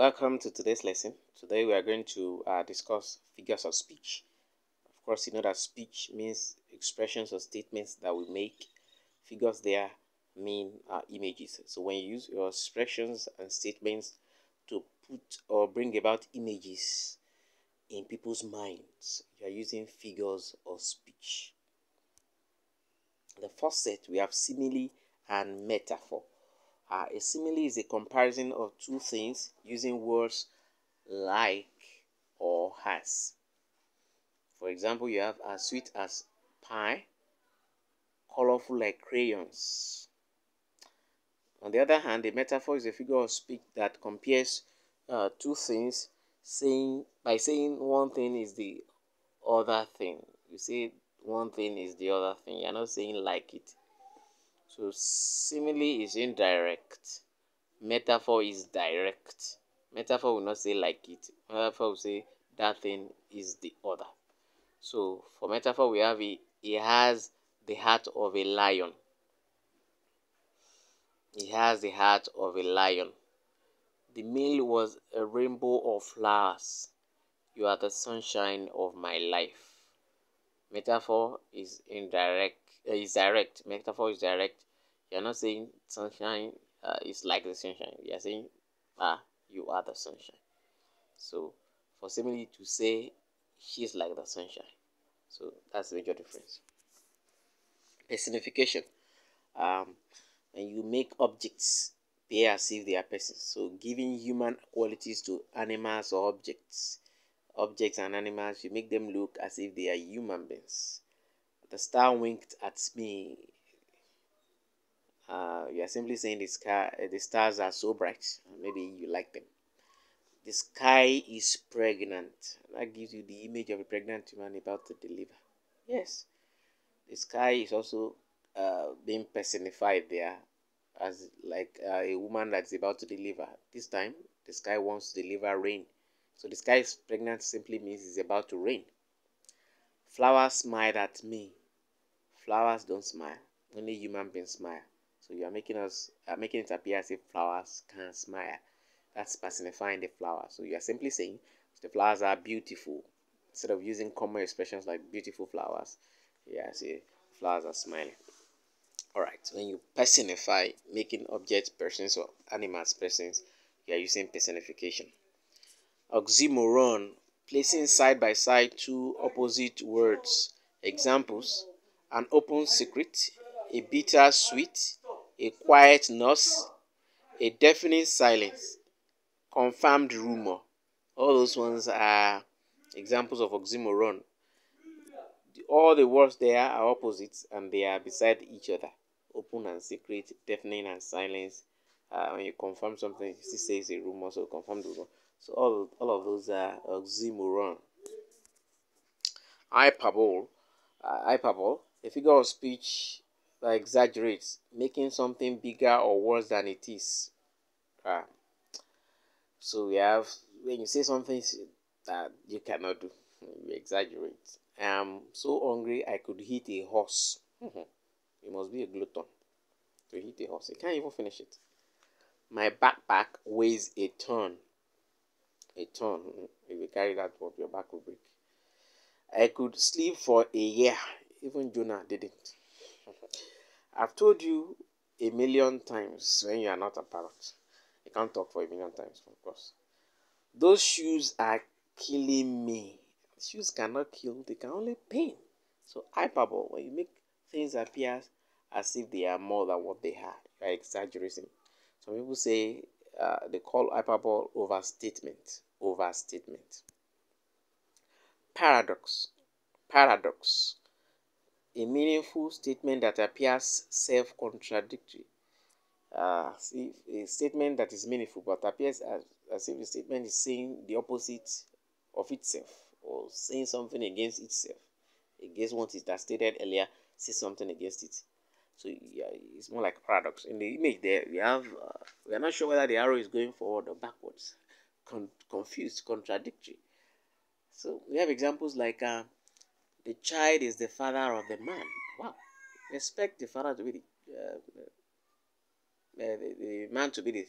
Welcome to today's lesson. Today we are going to discuss figures of speech. Of course, you know that speech means expressions or statements that we make. Figures there mean images. So when you use your expressions and statements to put or bring about images in people's minds, you are using figures of speech. The first set, we have simile and metaphor. A simile is a comparison of two things using words like or as. For example, you have as sweet as pie, colorful like crayons. On the other hand, a metaphor is a figure of speech that compares two things, by saying one thing is the other thing. You say one thing is the other thing. You're not saying like it. So simile is indirect. Metaphor is direct. Metaphor will not say like it. Metaphor will say that thing is the other. So for metaphor, we have it has the heart of a lion. He has the heart of a lion. The meal was a rainbow of flowers. You are the sunshine of my life. Metaphor is indirect. Is direct. Metaphor is direct. You are not saying sunshine is like the sunshine. You are saying you are the sunshine. So for simile to say she's like the sunshine. So that's the major difference. Personification. And you make objects appear as if they are persons. So giving human qualities to animals or objects and animals, you make them look as if they are human beings. The star winked at me. You are simply saying the stars are so bright. Maybe you like them. The sky is pregnant. That gives you the image of a pregnant woman about to deliver. Yes, the sky is also being personified there as like a woman that's about to deliver. This time, the sky wants to deliver rain. So the sky is pregnant simply means it's about to rain. Flowers smiled at me. Flowers don't smile. Only human beings smile. So you are making it appear as if flowers can smile. That's personifying the flower. So you are simply saying the flowers are beautiful. Instead of using common expressions like beautiful flowers, yeah, say flowers are smiling. Alright, when you personify, making objects persons or animals persons, you are using personification. Oxymoron, placing side by side two opposite words. Examples: an open secret, a bitter sweet, a quiet nurse, a deafening silence, confirmed rumor. All those ones are examples of oxymoron. All the words there are opposites and they are beside each other. Open and secret, deafening and silence. When you confirm something, you still say it's a rumor, so confirm the rumor. So all of those are oxymoron. Hyperbole. Hyperbole, a figure of speech that exaggerates, making something bigger or worse than it is. So we have, when you say something that you cannot do, you exaggerate. I am so hungry I could hit a horse. You must be a glutton to hit a horse. You can't even finish it. My backpack weighs a ton. A ton. If you carry that up, your back will break. I could sleep for a year. Even Jonah didn't. I've told you a million times when you are not a parrot. You can't talk for a million times, of course. Those shoes are killing me. Shoes cannot kill, they can only pain. So hyperbole, when you make things appear as if they are more than what they are, you are exaggerating. Some people say they call hyperbole overstatement. Overstatement. Paradox. Paradox. A meaningful statement that appears self-contradictory. See, a statement that is meaningful but appears as if the statement is saying the opposite of itself or saying something against itself, against what it has stated earlier, say something against it. So yeah, it's more like paradox. In the image there, we have we are not sure whether the arrow is going forward or backwards, confused, contradictory. So we have examples like the child is the father of the man. Wow, expect the father to be the man to be the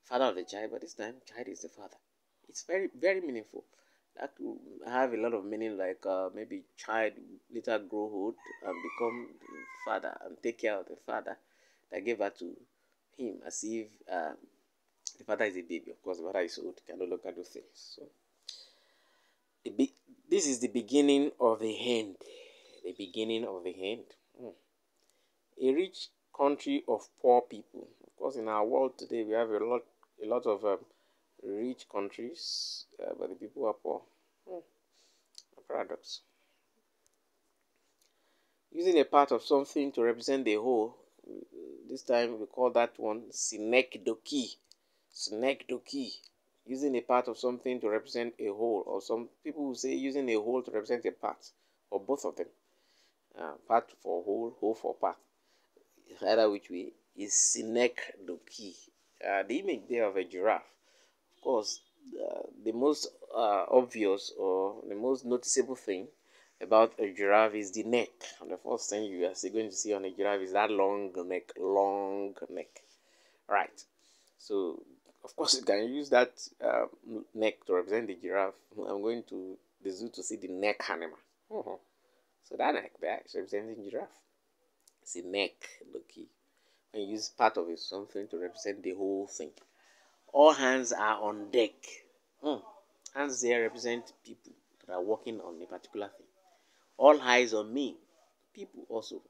father of the child, but this time child is the father. It's very, very meaningful. That will have a lot of meaning, like maybe child later grow old and become the father and take care of the father that gave birth to him, as if the father is a baby. Of course, the father is old, can no longer do things. So this is the beginning of the end. The beginning of the end. A rich country of poor people. Of course, in our world today, we have a lot of rich countries, but the people are poor. A paradox. Using a part of something to represent the whole. This time we call that one Synecdoche. Synecdoche. Using a part of something to represent a whole, or some people will say using a whole to represent a part, or both of them. Part for whole, whole for part. Either which way is Synecdoche. The image there of a giraffe. Of course, the most obvious or the most noticeable thing about a giraffe is the neck. And the first thing you are going to see on a giraffe is that long neck, long neck. Right. So, of course, you can use that neck to represent the giraffe. I'm going to the zoo to see the neck animal. So that neck there is representing giraffe. It's a neck, the key. And you use part of it, something to represent the whole thing. All hands are on deck. Hands there represent people that are working on a particular thing. All eyes on me. People also.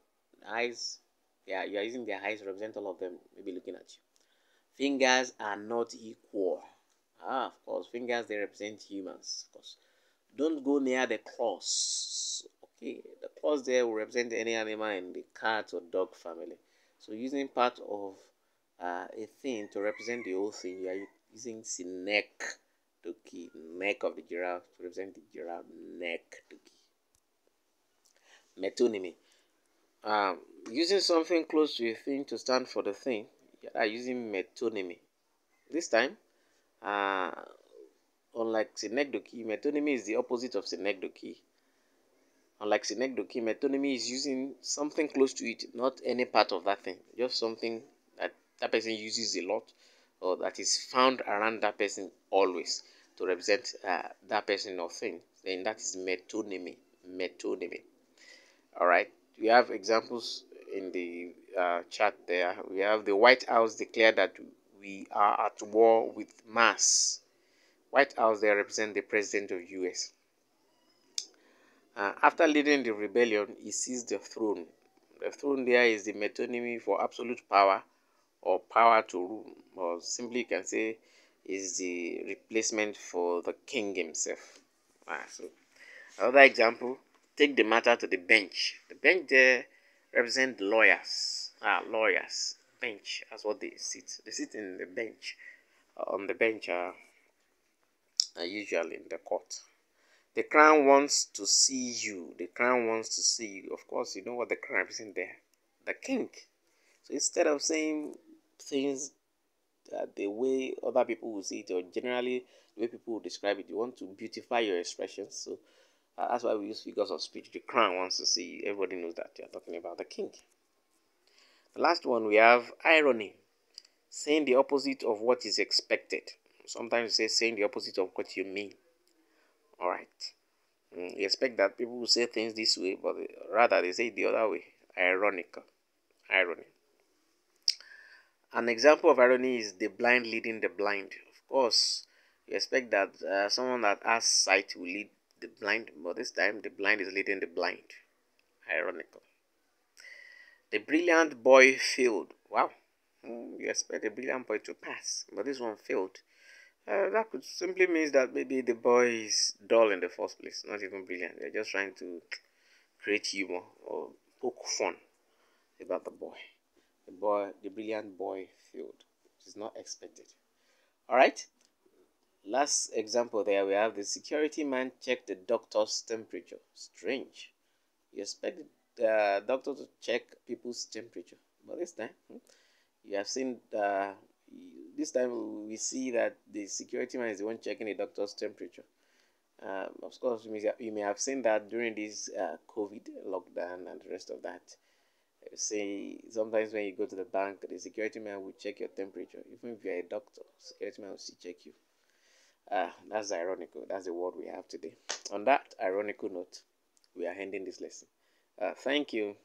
Eyes, yeah, you are using their eyes to represent all of them, maybe looking at you. Fingers are not equal. Of course, fingers they represent humans. Of course, don't go near the claws. Okay, the claws there will represent any animal in the cat or dog family. So using part of a thing to represent the whole thing, you are using the neck to key, neck of the giraffe to represent the giraffe neck to key. Metonymy. Using something close to a thing to stand for the thing, you are using metonymy. This time, unlike synecdoche, metonymy is the opposite of synecdoche. Unlike synecdoche, metonymy is using something close to it, not any part of that thing, just something that person uses a lot or that is found around that person always to represent that person or thing. Then that is metonymy. Metonymy. All right. We have examples in the chat there. We have the White House declared that we are at war with Mars. White House there represent the president of US. After leading the rebellion, he seized the throne. The throne there is the metonymy for absolute power or power to rule, or simply you can say is the replacement for the king himself. So another example, take the matter to the bench. The bench there represent lawyers. Lawyers. Bench, that's what they sit. They sit in the bench. On the bench usually in the court. The crown wants to see you. The crown wants to see you. Of course, you know what the crown represents there. The king. So instead of saying things the way other people will see it, or generally the way people will describe it, you want to beautify your expressions. So that's why we use figures of speech. The crown wants to see you. Everybody knows that you're talking about the king. The last one, we have irony. Saying the opposite of what is expected. Sometimes you say saying the opposite of what you mean. Alright. You expect that people will say things this way, but rather they say it the other way. Ironical. Irony. An example of irony is the blind leading the blind. Of course, you expect that someone that has sight will lead the blind, but this time the blind is leading the blind. Ironical. The brilliant boy failed. Wow. You expect the brilliant boy to pass, but this one failed. That could simply mean that maybe the boy is dull in the first place, not even brilliant. They're just trying to create humor or poke fun about the boy. The brilliant boy failed. It is not expected. All right. Last example there, we have the security man checked the doctor's temperature. Strange. You expect the doctor to check people's temperature, but this time you have seen this time we see that the security man is the one checking the doctor's temperature. Of course, you may have seen that during this COVID lockdown and the rest of that. Say sometimes when you go to the bank, the security man will check your temperature. Even if you're a doctor, security man will still check you. That's ironical. That's the word we have today. On that ironical note, we are ending this lesson. Thank you.